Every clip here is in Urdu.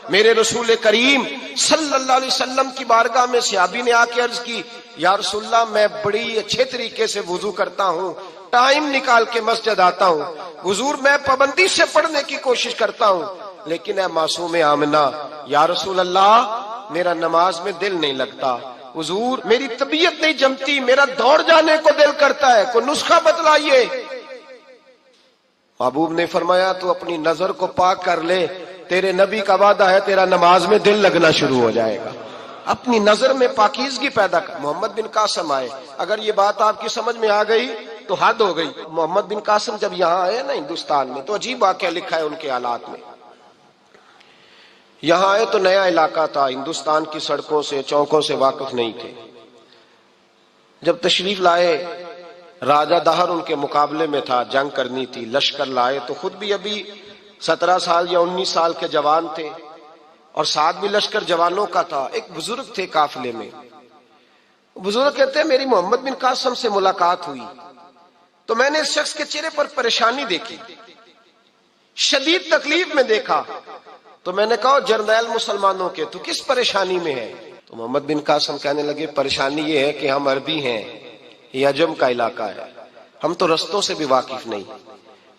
میرے رسول کریم صلی اللہ علیہ وسلم کی بارگاہ میں صحابی نے آ کے عرض کی، یا رسول اللہ میں بڑی اچھے طریقے سے وضو کرتا ہوں، ٹائم نکال کے مسجد آتا ہوں، حضور میں پابندی سے پڑھنے کی کوشش کرتا ہوں، لیکن اے معصوم آمنہ یا رسول اللہ میرا نماز میں دل نہیں لگتا، حضور میری طبیعت نہیں جمتی، میرا دوڑ جانے کو دل کرتا ہے، کوئی نسخہ بتلائیے۔ محبوب نے فرمایا تو اپنی نظر کو پاک کر لے، تیرے نبی کا وعدہ ہے تیرا نماز میں دل لگنا شروع ہو جائے گا۔ اپنی نظر میں پاکیزگی پیدا کر۔ محمد بن قاسم آئے، اگر یہ بات آپ کی سمجھ میں آ گئی تو حد ہو گئی۔ محمد بن قاسم جب یہاں آئے نا ہندوستان میں تو عجیب واقعہ لکھا ہے ان کے حالات میں۔ یہاں آئے تو نیا علاقہ تھا، ہندوستان کی سڑکوں سے چوکوں سے واقف نہیں تھے۔ جب تشریف لائے راجہ دہر ان کے مقابلے میں تھا، جنگ کرنی تھی، لشکر لائے تو خود بھی ابھی 17 سال یا 19 سال کے جوان تھے اور ساتھ بھی لشکر جوانوں کا تھا۔ ایک بزرگ تھے قافلے میں، بزرگ کہتے ہیں میری محمد بن قاسم سے ملاقات ہوئی تو میں نے اس شخص کے چہرے پر پریشانی دیکھی، شدید تکلیف میں دیکھا، تو میں نے کہا جرنیل مسلمانوں کے تو کس پریشانی میں ہے؟ تو محمد بن قاسم کہنے لگے پریشانی یہ ہے کہ ہم عربی ہیں، یہ عجم کا علاقہ ہے، ہم تو رستوں سے بھی واقف نہیں۔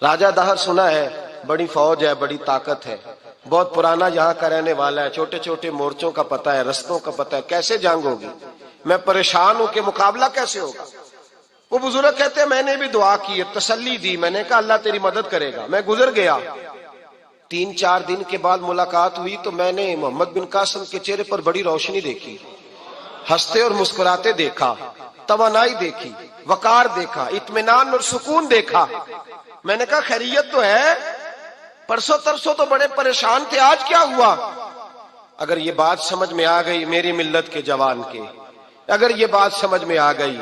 راجہ دہر سنا ہے بڑی فوج ہے، بڑی طاقت ہے، بہت پرانا یہاں کا رہنے والا ہے، چھوٹے چھوٹے مورچوں کا پتہ ہے، رستوں کا پتہ ہے، کیسے جنگ ہوگی؟ میں پریشان ہوں کہ مقابلہ کیسے ہوگا؟ وہ بزرگ کہتے ہیں میں نے بھی دعا کی، تسلی دی، میں نے کہا اللہ تیری مدد کرے گا۔ میں گزر گیا، 3-4 دن کے بعد ملاقات ہوئی تو میں نے محمد بن قاسم کے چہرے پر بڑی روشنی دیکھی، ہنستے اور مسکراتے دیکھا، توانائی دیکھی، وقار دیکھا، اطمینان اور سکون دیکھا۔ میں نے کہا خیریت تو ہے، پرسوں ترسوں تو بڑے پریشان تھے، آج کیا ہوا؟ اگر یہ بات سمجھ میں آ گئی میری ملت کے جوان کے، اگر یہ بات سمجھ میں آ گئی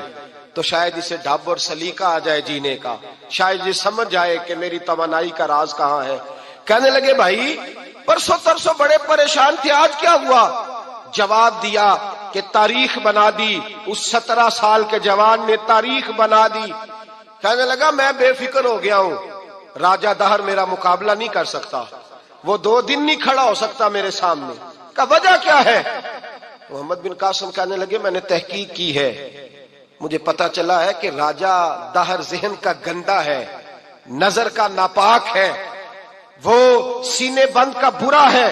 تو شاید اسے ڈھب اور سلیقہ آ جائے جینے کا، شاید یہ سمجھ جائے کہ میری توانائی کا راز کہاں ہے۔ کہنے لگے بھائی پرسوں ترسوں بڑے پریشان تھے، آج کیا ہوا؟ جواب دیا کہ تاریخ بنا دی، اس 17 سال کے جوان نے تاریخ بنا دی۔ کہنے لگا میں بے فکر ہو گیا ہوں، راجہ دہر میرا مقابلہ نہیں کر سکتا، وہ 2 دن نہیں کھڑا ہو سکتا میرے سامنے۔ کا وجہ کیا ہے؟ محمد بن قاسم کہنے لگے میں نے تحقیق کی ہے، مجھے پتا چلا ہے کہ راجہ دہر ذہن کا گندا ہے، نظر کا ناپاک ہے، وہ سینے بند کا برا ہے،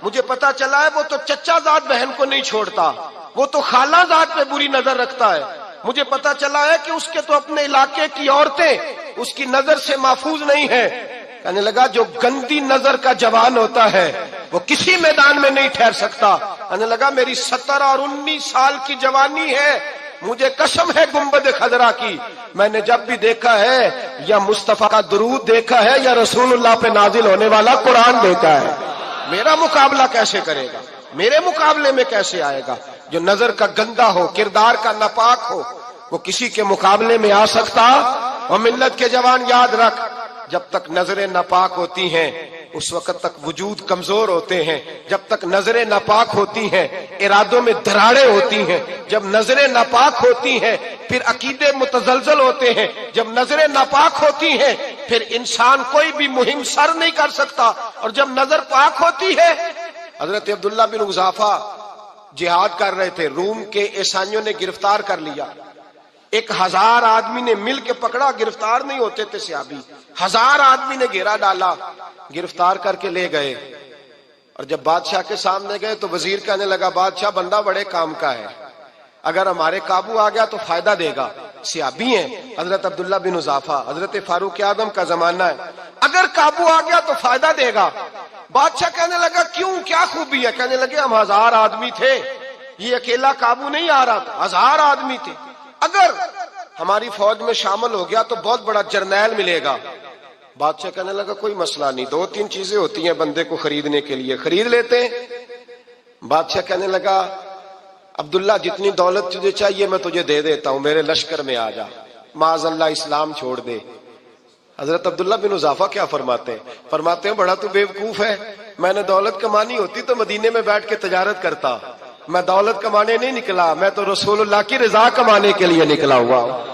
مجھے پتا چلا ہے وہ تو چچا زاد بہن کو نہیں چھوڑتا، وہ تو خالہ زاد پہ بری نظر رکھتا ہے، مجھے پتا چلا ہے کہ اس کے تو اپنے علاقے کی عورتیں اس کی نظر سے محفوظ نہیں ہیں۔ کہنے لگا جو گندی نظر کا جوان ہوتا ہے وہ کسی میدان میں نہیں ٹھہر سکتا۔ کہنے لگا میری 17 اور 19 سال کی جوانی ہے، مجھے قسم ہے گنبد خضرا کی، میں نے جب بھی دیکھا ہے یا مصطفیٰ کا درود دیکھا ہے یا رسول اللہ پہ نازل ہونے والا قرآن دیکھا ہے۔ میرا مقابلہ کیسے کرے گا؟ میرے مقابلے میں کیسے آئے گا؟ جو نظر کا گندا ہو، کردار کا ناپاک ہو، وہ کسی کے مقابلے میں آ سکتا؟ اور ملت کے جوان یاد رکھ، جب تک نظریں ناپاک ہوتی ہیں اس وقت تک وجود کمزور ہوتے ہیں، جب تک نظریں ناپاک ہوتی ہیں ارادوں میں دراڑیں ہوتی ہیں، جب نظریں ناپاک ہوتی ہیں پھر عقیدے متزلزل ہوتے ہیں، جب نظریں ناپاک ہوتی ہیں پھر انسان کوئی بھی مہم سر نہیں کر سکتا، اور جب نظر پاک ہوتی ہے۔ حضرت عبداللہ بن حذافہ جہاد کر رہے تھے، روم کے عیسائیوں نے گرفتار کر لیا، 1000 آدمی نے مل کے پکڑا، گرفتار نہیں ہوتے تھے صحابی، 1000 آدمی نے گھیرا ڈالا، گرفتار کر کے لے گئے، اور جب بادشاہ کے سامنے گئے تو وزیر کہنے لگا بادشاہ بندہ بڑے کام کا ہے، اگر ہمارے قابو آ گیا تو فائدہ دے گا، صحابی ہیں حضرت عبداللہ بن حذافہ، حضرت فاروق اعظم کا زمانہ ہے، اگر قابو آ گیا تو فائدہ دے گا۔ بادشاہ کہنے لگا کیوں، کیا خوبی ہے؟ کہنے لگے ہم 1000 آدمی تھے، یہ اکیلا قابو نہیں آ رہا تھا، 1000 آدمی تھے، اگر ہماری فوج میں شامل ہو گیا تو بہت بڑا جرنیل ملے گا۔ بادشاہ کہنے لگا کوئی مسئلہ نہیں، 2-3 چیزیں ہوتی ہیں بندے کو خریدنے کے لیے، خرید لیتے ہیں۔ بادشاہ کہنے لگا عبداللہ جتنی دولت تجھے چاہیے میں تجھے دے دیتا ہوں، میرے لشکر میں آ جا، معاذ اللہ اسلام چھوڑ دے۔ حضرت عبداللہ بن حذافہ کیا فرماتے ہیں؟ فرماتے ہیں بڑا تو بیوقوف ہے، میں نے دولت کمانی ہوتی تو مدینے میں بیٹھ کے تجارت کرتا، میں دولت کمانے نہیں نکلا، میں تو رسول اللہ کی رضا کمانے کے لیے نکلا ہوا ہوں۔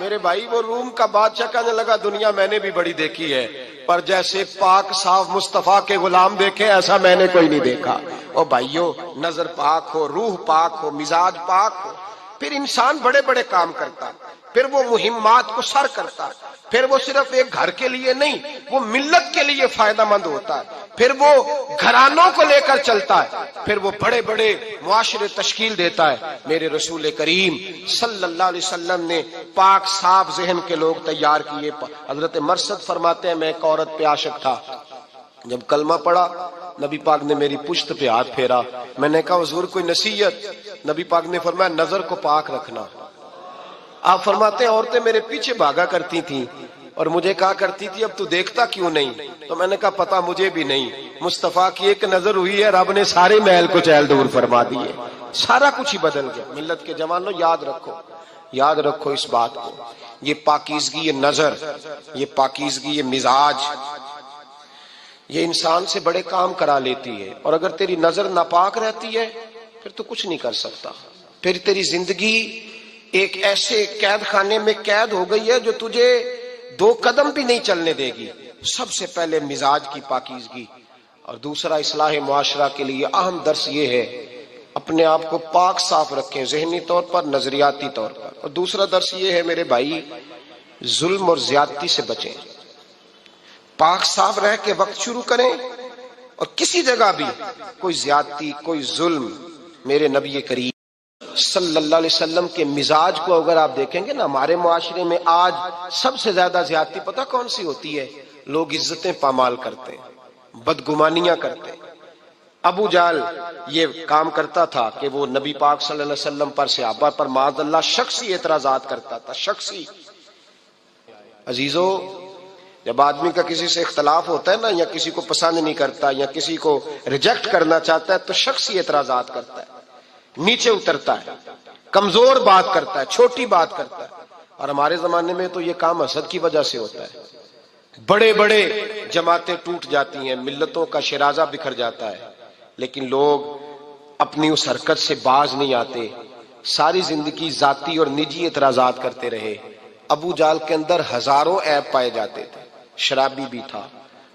میرے بھائی وہ روم کا بادشاہ کہنے لگا دنیا میں نے بھی بڑی دیکھی ہے، پر جیسے پاک صاف مصطفیٰ کے غلام دیکھے ایسا میں نے کوئی نہیں دیکھا۔ او بھائیو، نظر پاک ہو، روح پاک ہو، مزاج پاک ہو، پھر انسان بڑے بڑے کام کرتا، پھر وہ مہمات کو سر کرتا، پھر وہ صرف ایک گھر کے لیے نہیں، وہ ملت کے لیے فائدہ مند ہوتا ہے، پھر وہ گھرانوں کو لے کر چلتا ہے، پھر وہ بڑے بڑے معاشرے تشکیل دیتا ہے۔ میرے رسول کریم صلی اللہ علیہ وسلم نے پاک صاف ذہن کے لوگ تیار کیے۔ حضرت مرثد فرماتے ہیں میں ایک عورت پہ عاشق تھا، جب کلمہ پڑھا نبی پاک نے میری پشت پہ ہاتھ پھیرا، میں نے کہا حضور کوئی نصیحت؟ نبی پاک نے فرمایا نظر کو پاک رکھنا۔ آپ فرماتے ہیں عورتیں میرے پیچھے بھاگا کرتی تھیں اور مجھے کہا کرتی تھی اب تو دیکھتا کیوں نہیں؟ تو میں نے کہا پتا مجھے بھی نہیں، مصطفیٰ کی ایک نظر ہوئی ہے رب نے سارے محل کو چہل دور فرما دیے، سارا کچھ ہی بدل گیا۔ ملت کے جوانوں یاد رکھو، یاد رکھو اس بات کو، یہ پاکیزگی، یہ نظر، یہ پاکیزگی، یہ مزاج، یہ انسان سے بڑے کام کرا لیتی ہے۔ اور اگر تیری نظر ناپاک رہتی ہے پھر تو کچھ نہیں کر سکتا، پھر تیری زندگی ایک ایسے قید خانے میں قید ہو گئی ہے جو تجھے 2 قدم بھی نہیں چلنے دے گی۔ سب سے پہلے مزاج کی پاکیزگی، اور دوسرا اصلاح معاشرہ کے لیے اہم درس یہ ہے اپنے آپ کو پاک صاف رکھیں، ذہنی طور پر، نظریاتی طور پر۔ اور دوسرا درس یہ ہے میرے بھائی، ظلم اور زیادتی سے بچیں، پاک صاف رہ کے وقت شروع کریں، اور کسی جگہ بھی کوئی زیادتی، کوئی ظلم، میرے نبی کریم صلی اللہ علیہ وسلم کے مزاج کو اگر آپ دیکھیں گے نا، ہمارے معاشرے میں آج سب سے زیادہ زیادتی پتہ کون سی ہوتی ہے؟ لوگ عزتیں پامال کرتے ہیں، بدگمانیاں کرتے ہیں۔ ابو جہل یہ کام کرتا تھا کہ وہ نبی پاک صلی اللہ علیہ وسلم پر، صحابہ پر معاذ اللہ شخصی اعتراضات کرتا تھا، شخصی۔ عزیزو، جب آدمی کا کسی سے اختلاف ہوتا ہے نا، یا کسی کو پسند نہیں کرتا یا کسی کو ریجیکٹ کرنا چاہتا ہے تو شخصی اعتراضات کرتا ہے، نیچے اترتا ہے، کمزور بات کرتا ہے، چھوٹی بات کرتا ہے۔ اور ہمارے زمانے میں تو یہ کام حسد کی وجہ سے ہوتا ہے، بڑے بڑے جماعتیں ٹوٹ جاتی ہیں، ملتوں کا شیرازہ بکھر جاتا ہے، لیکن لوگ اپنی اس حرکت سے باز نہیں آتے، ساری زندگی ذاتی اور نجی اعتراضات کرتے رہے۔ ابو جہل کے اندر ہزاروں عیب پائے جاتے تھے، شرابی بھی تھا،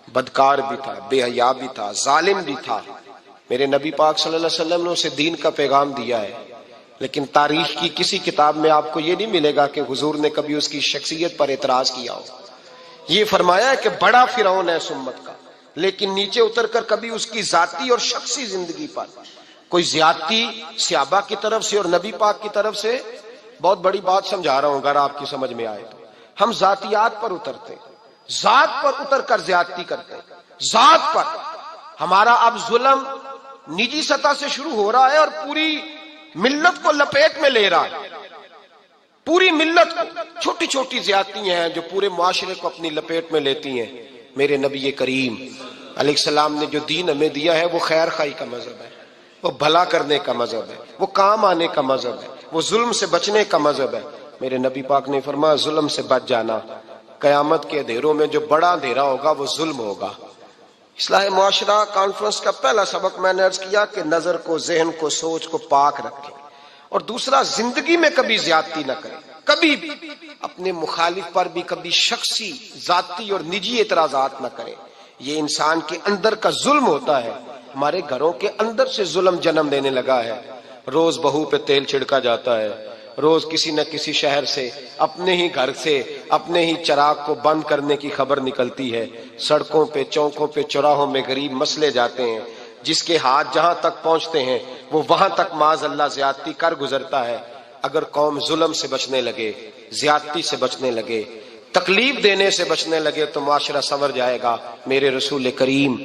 بدکار بھی تھا، بے حیا بھی تھا، ظالم بھی تھا۔ میرے نبی پاک صلی اللہ علیہ وسلم نے اسے دین کا پیغام دیا ہے، لیکن تاریخ کی کسی کتاب میں آپ کو یہ نہیں ملے گا کہ حضور نے کبھی اس کی شخصیت پر اعتراض کیا ہو۔ یہ فرمایا ہے کہ بڑا فرعون ہے اس امت کا، لیکن نیچے اتر کر کبھی اس کی ذاتی اور شخصی زندگی پر کوئی زیادتی صحابہ کی طرف سے اور نبی پاک کی طرف سے۔ بہت بڑی بات سمجھا رہا ہوں، اگر آپ کی سمجھ میں آئے تو ہم ذاتیات پر اترتے، ذات پر اتر کر زیادتی کرتے، ذات پر۔ ہمارا اب ظلم نجی سطح سے شروع ہو رہا ہے اور پوری ملت کو لپیٹ میں لے رہا ہے، پوری ملت کو۔ چھوٹی چھوٹی زیادتیاں ہیں جو پورے معاشرے کو اپنی لپیٹ میں لیتی ہیں۔ میرے نبی کریم علیہ السلام نے جو دین ہمیں دیا ہے وہ خیر خواہی کا مذہب ہے، وہ بھلا کرنے کا مذہب ہے، وہ کام آنے کا مذہب ہے، وہ ظلم سے بچنے کا مذہب ہے۔ میرے نبی پاک نے فرمایا ظلم سے بچ جانا، قیامت کے اندھیروں میں جو بڑا اندھیرا ہوگا وہ ظلم ہوگا۔ اصلاح معاشرہ کانفرنس کا پہلا سبق میں نے عرض کیا کہ نظر کو، ذہن کو، سوچ کو پاک رکھیں، اور دوسرا زندگی میں کبھی زیادتی نہ کریں، کبھی اپنے مخالف پر بھی کبھی شخصی، ذاتی اور نجی اعتراضات نہ کریں۔ یہ انسان کے اندر کا ظلم ہوتا ہے، ہمارے گھروں کے اندر سے ظلم جنم لینے لگا ہے۔ روز بہو پہ تیل چھڑکا جاتا ہے، روز کسی نہ کسی شہر سے، اپنے ہی گھر سے، اپنے ہی چراغ کو بند کرنے کی خبر نکلتی ہے۔ سڑکوں پہ، چوکوں پہ، چوراہوں میں غریب مسلے جاتے ہیں، جس کے ہاتھ جہاں تک پہنچتے ہیں وہ وہاں تک معاذ اللہ زیادتی کر گزرتا ہے۔ اگر قوم ظلم سے بچنے لگے، زیادتی سے بچنے لگے، تکلیف دینے سے بچنے لگے تو معاشرہ سنور جائے گا۔ میرے رسول کریم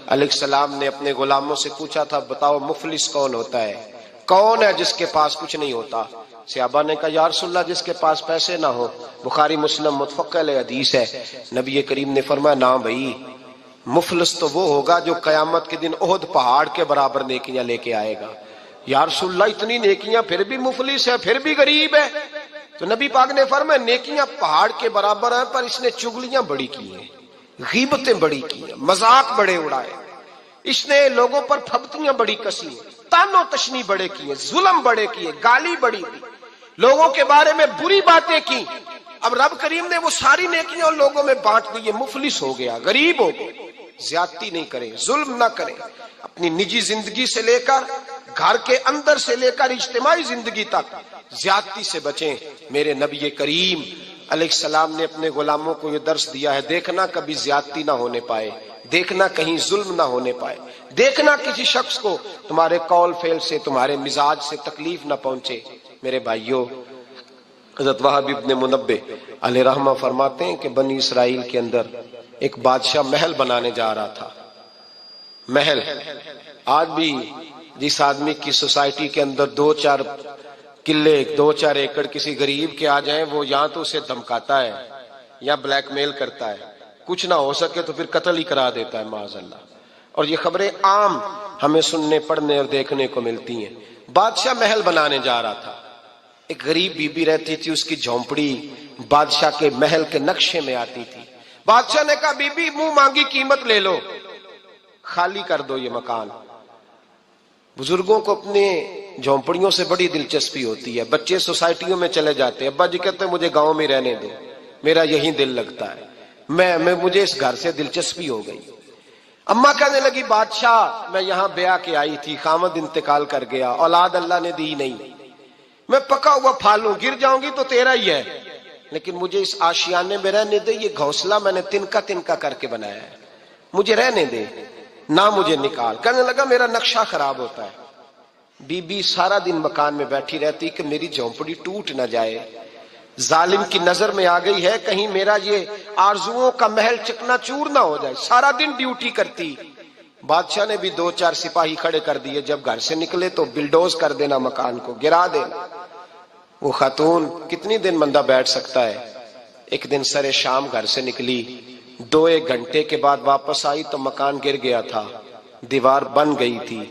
علیہ السلام نے اپنے غلاموں سے پوچھا تھا بتاؤ مفلس کون ہوتا ہے؟ کون ہے جس کے پاس کچھ نہیں ہوتا؟ صحابہ نے کہا یا رسول اللہ جس کے پاس پیسے نہ ہو۔ بخاری مسلم متفق علیہ حدیث ہے۔ نبی کریم نے فرمایا نا بھائی، مفلس تو وہ ہوگا جو قیامت کے دن احد پہاڑ کے برابر نیکیاں لے کے آئے گا۔ یا رسول اللہ اتنی نیکیاں پھر بھی مفلس ہے، پھر بھی غریب ہے؟ تو نبی پاک نے فرمایا نیکیاں پہاڑ کے برابر ہیں، پر اس نے چغلیاں بڑی کی ہیں، غیبتیں بڑی کی ہیں، مذاق بڑے اڑائے، اس نے لوگوں پر پھبتیاں بڑی کسی ہیں، تان و تشنی بڑے کیے، ظلم بڑے کیے، گالی بڑی دی، لوگوں کے بارے میں بری باتیں کی۔ اب رب کریم نے وہ ساری نیکیاں ان لوگوں میں بانٹ دی، مفلس ہو گیا، غریب ہو گئے۔ زیادتی نہیں کریں، ظلم نہ کریں، اپنی نجی زندگی سے لے کر گھر کے اندر سے لے کر اجتماعی زندگی تک زیادتی سے بچیں۔ میرے نبی کریم علیہ السلام نے اپنے غلاموں کو یہ درس دیا ہے، دیکھنا کبھی زیادتی نہ ہونے پائے، دیکھنا کہیں ظلم نہ ہونے پائے، دیکھنا کسی شخص کو تمہارے قول فعل سے، تمہارے مزاج سے تکلیف نہ پہنچے۔ میرے بھائیوں، حضرت وہب ابن منبہ علیہ رحمہ فرماتے ہیں کہ بنی اسرائیل کے اندر ایک بادشاہ محل بنانے جا رہا تھا۔ محل، آج بھی جس آدمی کی سوسائٹی کے اندر 2-4 قلعے، 2-4 ایکڑ کسی غریب کے آ جائیں، وہ یا تو اسے دھمکاتا ہے یا بلیک میل کرتا ہے، کچھ نہ ہو سکے تو پھر قتل ہی کرا دیتا ہے معاذ اللہ۔ اور یہ خبریں عام ہمیں سننے، پڑھنے اور دیکھنے کو ملتی ہیں۔ بادشاہ محل بنانے جا رہا تھا، ایک غریب بی بی رہتی تھی، اس کی جھونپڑی بادشاہ کے محل کے نقشے میں آتی تھی۔ بادشاہ نے کہا بی بی منہ مانگی قیمت لے لو، خالی کر دو یہ مکان۔ بزرگوں کو اپنے جھونپڑیوں سے بڑی دلچسپی ہوتی ہے، بچے سوسائٹیوں میں چلے جاتے ہیں، ابا جی کہتے ہیں مجھے گاؤں میں رہنے دو، میرا یہیں دل لگتا ہے، مجھے اس گھر سے دلچسپی ہو گئی۔ اماں کہنے لگی بادشاہ میں یہاں بیاہ کے آئی تھی، خامد انتقال کر گیا، اولاد اللہ نے دی نہیں، میں پکا ہوا پھال ہوں، گر جاؤں گی تو تیرا ہی ہے، لیکن مجھے اس آشیانے میں رہنے دے، یہ گھونسلہ میں نے تنکا تنکا کر کے بنایا ہے، مجھے رہنے دے، نہ مجھے نکال۔ کہنے لگا میرا نقشہ خراب ہوتا ہے۔ بی بی سارا دن مکان میں بیٹھی رہتی کہ میری جھونپڑی ٹوٹ نہ جائے، ظالم کی نظر میں آ گئی ہے کہیں میرا یہ آرزوؤں کا محل چکنا چور نہ ہو جائے، سارا دن ڈیوٹی کرتی۔ بادشاہ نے بھی 2-4 سپاہی کھڑے کر دیے، جب گھر سے نکلے تو بلڈوز کر دینا، مکان کو گرا دینا۔ وہ خاتون کتنی دن بندہ بیٹھ سکتا ہے؟ ایک دن سر شام گھر سے نکلی، 2-1 گھنٹے کے بعد واپس آئی تو مکان گر گیا تھا، دیوار بن گئی تھی۔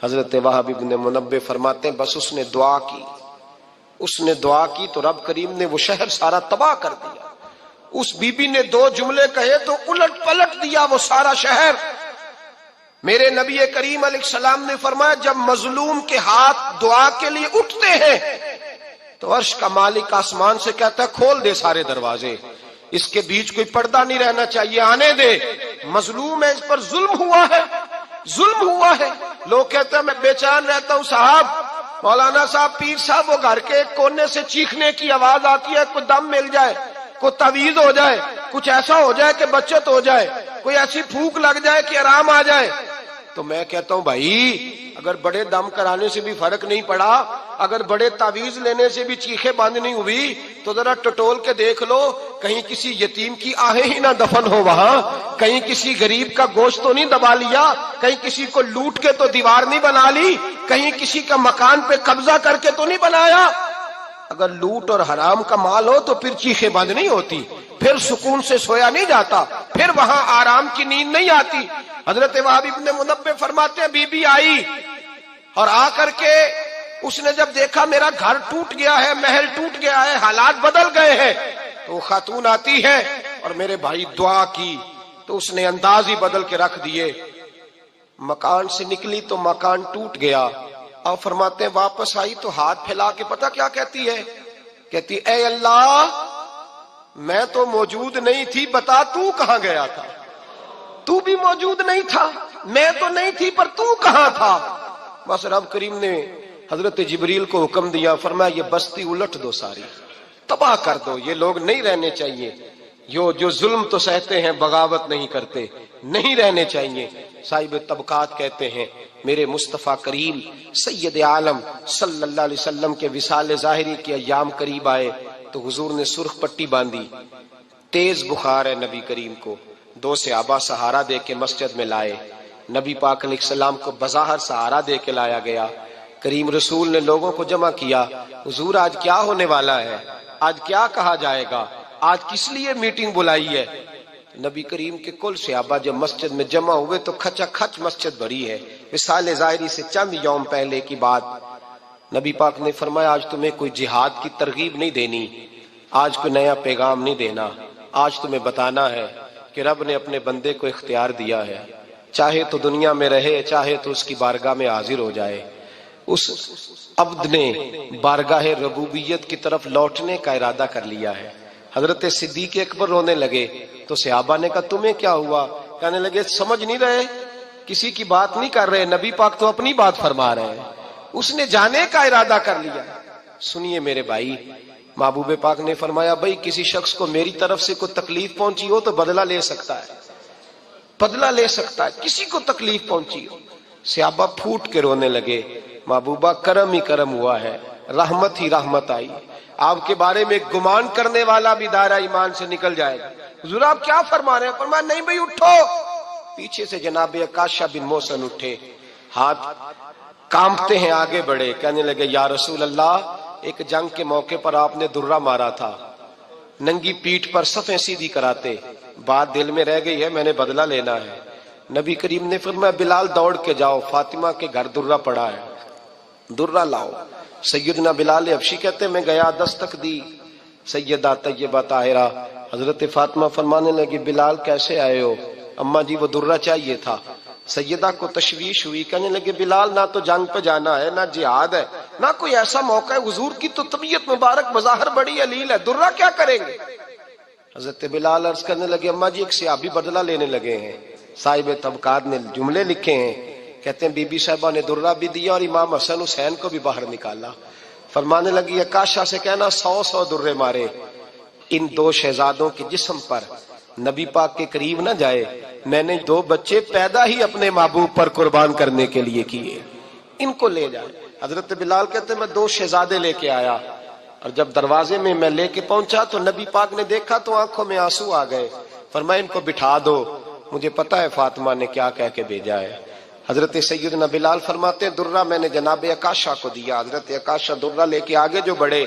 حضرت وہب ابن منبہ فرماتے ہیں بس اس نے دعا کی، اس نے دعا کی تو رب کریم نے وہ شہر سارا تباہ کر دیا۔ اس بی بی نے 2 جملے کہے تو الٹ پلٹ دیا وہ سارا شہر۔ میرے نبی کریم علیہ السلام نے فرمایا جب مظلوم کے ہاتھ دعا کے لیے اٹھتے ہیں تو عرش کا مالک آسمان سے کہتا ہے کھول دے سارے دروازے، اس کے بیچ کوئی پردہ نہیں رہنا چاہیے، آنے دے، مظلوم ہے، اس پر ظلم ہوا ہے، ظلم ہوا ہے۔ لوگ کہتے ہیں میں بے چین رہتا ہوں صاحب، مولانا صاحب، پیر صاحب، وہ گھر کے ایک کونے سے چیخنے کی آواز آتی ہے، کوئی دم مل جائے، کوئی تعویذ ہو جائے، کچھ ایسا ہو جائے کہ بچت ہو جائے، کوئی ایسی پھونک لگ جائے کہ آرام آ جائے۔ تو میں کہتا ہوں بھائی اگر بڑے دم کرانے سے بھی فرق نہیں پڑا، اگر بڑے تعویذ لینے سے بھی چیخیں بند نہیں ہوئی، تو ذرا ٹٹول کے دیکھ لو کہیں کسی یتیم کی آہیں ہی نہ دفن ہو وہاں، کہیں کسی غریب کا گوشت تو نہیں دبا لیا، کہیں کسی کو لوٹ کے تو دیوار نہیں بنا لی، کہیں کسی کا مکان پہ قبضہ کر کے تو نہیں بنایا۔ اگر لوٹ اور حرام کا مال ہو تو پھر چیخیں بند نہیں ہوتی، پھر سکون سے سویا نہیں جاتا، پھر وہاں آرام کی نیند نہیں آتی۔ حضرت وہب ابن منبہ فرماتے ہیں بی بی آئی اور آ کر کے اس نے جب دیکھا میرا گھر ٹوٹ گیا ہے، محل ٹوٹ گیا ہے، حالات بدل گئے ہیں، تو خاتون آتی ہے اور میرے بھائی دعا کی تو اس نے انداز ہی بدل کے رکھ دیے۔ مکان سے نکلی تو مکان ٹوٹ گیا، اور فرماتے ہیں واپس آئی تو ہاتھ پھیلا کے پتہ کیا کہتی ہے؟ کہتی اے اللہ میں تو موجود نہیں تھی، بتا تو کہاں گیا تھا؟ تو بھی موجود نہیں تھا، میں تو نہیں تھی، پر تو کہاں تھا؟ بس رب کریم نے حضرت جبریل کو حکم دیا، فرمایا یہ بستی الٹ دو، ساری تباہ کر دو، یہ لوگ نہیں رہنے چاہیے، جو ظلم تو سہتے ہیں بغاوت نہیں کرتے، نہیں رہنے چاہیے۔ صاحب طبقات کہتے ہیں میرے مصطفیٰ کریم سید عالم صلی اللہ علیہ وسلم کے وصال ظاہری کے ایام قریب آئے تو حضور نے سرخ پٹی باندھی، تیز بخار ہے نبی کریم کو، 2 صحابہ سہارا دے کے مسجد میں لائے، نبی پاک علیہ السلام کو بظاہر سہارا دے کے لایا گیا۔ کریم رسول نے لوگوں کو جمع کیا، حضور آج کیا ہونے والا ہے، آج کیا کہا جائے گا، آج کس لیے میٹنگ بلائی ہے؟ نبی کریم کے کل صحابہ جب مسجد میں جمع ہوئے تو کھچا کھچ مسجد بھری ہے، وصال ظاہری سے چند یوم پہلے کی بات۔ نبی پاک نے فرمایا آج تمہیں کوئی جہاد کی ترغیب نہیں دینی، آج کوئی نیا پیغام نہیں دینا، آج تمہیں بتانا ہے کہ رب نے اپنے بندے کو اختیار دیا ہے، چاہے تو دنیا میں رہے، چاہے تو اس کی بارگاہ میں حاضر ہو جائے۔ اس عبد نے بارگاہ ربوبیت کی طرف لوٹنے کا ارادہ کر لیا ہے، حضرت صدیق اکبر رونے لگے تو صحابہ نے کہا تمہیں کیا ہوا؟ کہنے لگے سمجھ نہیں رہے، کسی کی بات نہیں کر رہے، نبی پاک تو اپنی بات فرما رہے ہیں، اس نے جانے کا ارادہ کر لیا۔ سنیے میرے بھائی، محبوب پاک نے فرمایا بھائی کسی شخص کو میری طرف سے کوئی تکلیف پہنچی ہو تو بدلہ لے سکتا ہے، بدلہ لے سکتا ہے، کسی کو تکلیف پہنچی ہو۔ صحابہ پھوٹ کے رونے لگے، محبوبہ کرم ہی کرم ہوا ہے، رحمت ہی رحمت آئی، آپ کے بارے میں گمان کرنے والا بھی دائرہ ایمان سے نکل جائے گا۔ حضور آپ کیا فرما رہے ہیں؟ فرمایا نہیں بھائی اٹھو۔ پیچھے سے جناب عکاشہ بن محصن اٹھے، ہاتھ کانپتے ہیں، آگے بڑھے، کہنے لگے یا رسول اللہ، ایک جنگ کے موقع پر آپ نے درہ مارا تھا، ننگی پیٹھ پر صفیں سیدھی کراتے، بات دل میں رہ گئی ہے، میں نے بدلہ لینا ہے۔ نبی کریم نے فرمایا بلال دوڑ کے جاؤ، فاطمہ کے گھر درہ پڑا ہے، درہ لاؤ۔ سیدنا بلال حبشی کہتے میں گیا، دستک دی، سیدہ طیبہ طاہرہ حضرت فاطمہ فرمانے لگی بلال کیسے آئے ہو؟ اماں جی وہ درہ چاہیے تھا۔ سیدہ کو تشویش ہوئی، کہنے لگے بلال نہ تو جنگ پہ جانا ہے، نہ جہاد ہے، نہ کوئی ایسا موقع ہے، حضور کی تو طبیعت مبارک بظاہر بڑی علیل ہے، درہ کیا کریں گے؟ حضرت بلال عرض کرنے لگے اماں جی ایک صحابی بدلہ لینے لگے ہیں، صاحب طبقات نے جملے لکھے ہیں، کہتے ہیں بی بی صاحبہ نے درہ بھی دیا اور امام حسن حسین کو بھی باہر نکالا۔ فرمانے لگی عکاشہ سے کہنا 100 درے مارے، ان 2 شہزادوں کے جسم پر نبی پاک کے قریب نہ جائے، میں نے 2 بچے پیدا ہی اپنے محبوب پر قربان کرنے کے لیے کیے، ان کو لے جائے۔ حضرت بلال کہتے میں 2 شہزادے لے کے آیا، اور جب دروازے میں میں لے کے پہنچا تو نبی پاک نے دیکھا تو آنکھوں میں آنسو آ گئے، فرمایا ان کو بٹھا دو، مجھے پتا ہے فاطمہ نے کیا کہہ کے بھیجا ہے۔ حضرت سیدنا بلال فرماتے ہیں درہ میں نے جناب عکاشہ کو دیا، حضرت عکاشہ درہ لے کے آگے جو بڑھے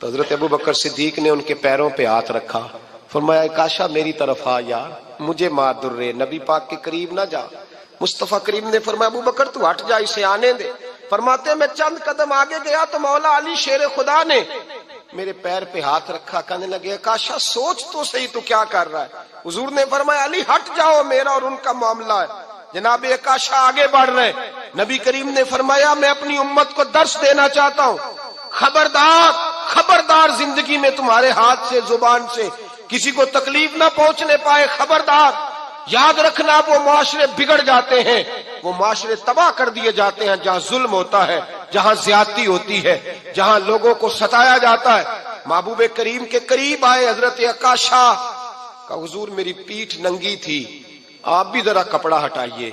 تو حضرت ابوبکر صدیق نے ان کے پیروں پہ ہاتھ رکھا، فرمایا عکاشہ میری طرف آ یار، مجھے مار درے، نبی پاک کے قریب نہ جا۔ مصطفیٰ کریم نے فرمایا ابوبکر تو ہٹ جا، اسے آنے دے۔ فرماتے ہیں میں چند قدم آگے گیا تو مولا علی شیر خدا نے میرے پیر پہ ہاتھ رکھا، کہنے لگے عکاشہ سوچ تو صحیح تو کیا کر رہا ہے؟ حضور نے فرمایا علی ہٹ جاؤ، میرا اور ان کا معاملہ ہے۔ جناب عکاشہ آگے بڑھ رہے، نبی کریم نے فرمایا میں اپنی امت کو درس دینا چاہتا ہوں، خبردار خبردار زندگی میں تمہارے ہاتھ سے زبان سے کسی کو تکلیف نہ پہنچنے پائے، خبردار یاد رکھنا وہ معاشرے بگڑ جاتے ہیں، وہ معاشرے تباہ کر دیے جاتے ہیں جہاں ظلم ہوتا ہے، جہاں زیادتی ہوتی ہے، جہاں لوگوں کو ستایا جاتا ہے۔ محبوب کریم کے قریب آئے حضرت عکاشہ کا، حضور میری پیٹھ ننگی تھی، آپ بھی ذرا کپڑا ہٹائیے۔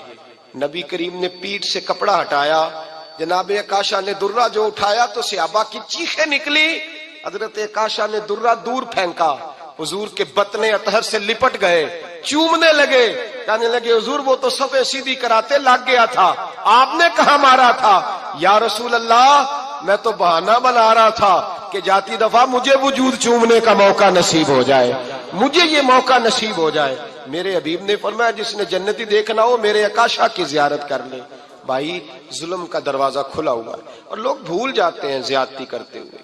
نبی کریم نے پیٹھ سے کپڑا ہٹایا، جناب عکاشہ نے درہ جو اٹھایا تو صحابہ کی چیخیں نکلی، حضرت عکاشہ نے درہ دور پھینکا، حضور کے بطن اطہر سے لپٹ گئے، چومنے لگے، کہنے لگے حضور وہ تو صفیں سیدھی کراتے لگ گیا تھا، آپ نے کہاں مارا تھا؟ یا رسول اللہ میں تو بہانہ بنا رہا تھا کہ جاتی دفعہ مجھے وجود چومنے کا موقع نصیب ہو جائے، مجھے یہ موقع نصیب ہو جائے۔ میرے حبیب نے فرمایا جس نے جنتی دیکھنا ہو میرے عکاشہ کی زیارت کر لے۔ بھائی ظلم کا دروازہ کھلا ہوا ہے اور لوگ بھول جاتے ہیں زیادتی کرتے ہوئے۔